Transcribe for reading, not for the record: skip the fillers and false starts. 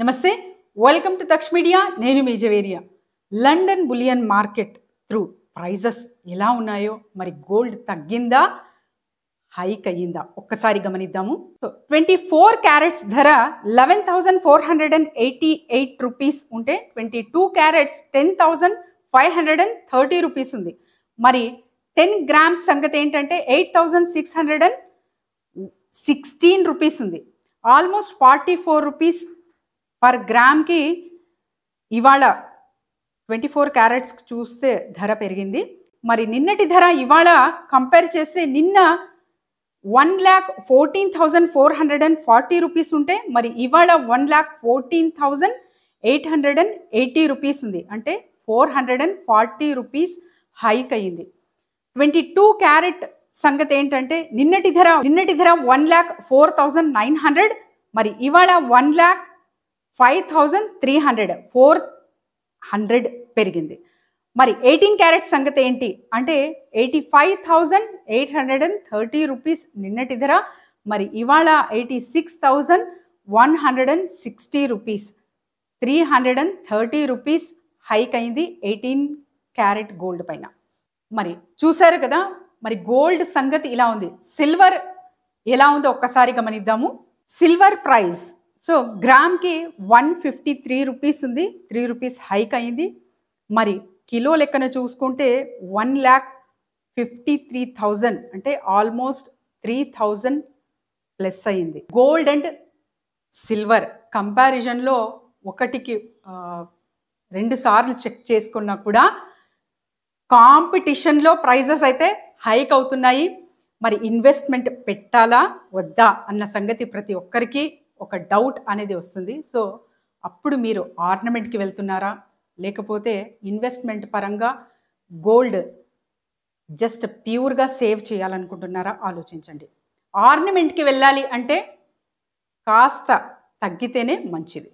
నమస్తే, welcome to తక్ష్ media. నేను మీ Javeria. London bullion market through prices ఎలా ఉన్నాయో, మరి గోల్డ్ తగ్గిందా హైక్ అయ్యిందా ఒక్కసారి గమనిద్దాము. సో 24 క్యారెట్స్ ధర 11,488 రూపీస్ ఉంటే 22 క్యారెట్స్ 10,530 రూపీస్ ఉంది. మరి 10 గ్రామ్స్ సంగతి ఏంటంటే 8,616 రూపీస్ ఉంది. ఆల్మోస్ట్ 44 రూపీస్ పర్ గ్రామ్కి ఇవాళ 24 క్యారెట్స్ చూస్తే ధర పెరిగింది. మరి నిన్నటి ధర ఇవాళ కంపేర్ చేస్తే నిన్న 1,14,440 రూపీస్ ఉంటే మరి ఇవాళ 1,14,880 రూపీస్ ఉంది. అంటే 440 రూపీస్ హైక్ అయ్యింది. 22 క్యారెట్ సంగతి ఏంటంటే నిన్నటి ధర 1,04,900, మరి ఇవాళ 1,05,300 400 పెరిగింది. మరి 18 క్యారెట్ సంగతి ఏంటి అంటే 85,830 రూపీస్ నిన్నటి ధర, మరి ఇవాళ 86,160 రూపీస్ 330 రూపీస్ హైక్ అయింది 18 క్యారెట్ గోల్డ్ పైన. మరి చూసారు కదా, మరి గోల్డ్ సంగతి ఇలా ఉంది. సిల్వర్ ఎలా ఉందో ఒక్కసారి గమనిద్దాము. సిల్వర్ ప్రైస్ సో గ్రామ్కి 153 రూపీస్ ఉంది, 3 రూపీస్ హైక్ అయింది. మరి కిలో లెక్కన చూసుకుంటే 1,53,000 అంటే ఆల్మోస్ట్ 3,000 ప్లస్ అయింది. గోల్డ్ అండ్ సిల్వర్ కంపారిజన్లో ఒకటికి 2 సార్లు చెక్ చేసుకున్నా కూడా కాంపిటీషన్లో ప్రైజెస్ అయితే హైక్ అవుతున్నాయి. మరి ఇన్వెస్ట్మెంట్ పెట్టాలా వద్దా అన్న సంగతి ప్రతి ఒక్కరికి ఒక డౌట్ అనేది వస్తుంది. సో అప్పుడు మీరు ఆర్నమెంట్కి వెళ్తున్నారా లేకపోతే ఇన్వెస్ట్మెంట్ పరంగా గోల్డ్ జస్ట్ ప్యూర్గా సేవ్ చేయాలనుకుంటున్నారా ఆలోచించండి. ఆర్నమెంట్కి వెళ్ళాలి అంటే కాస్త తగ్గితేనే మంచిది.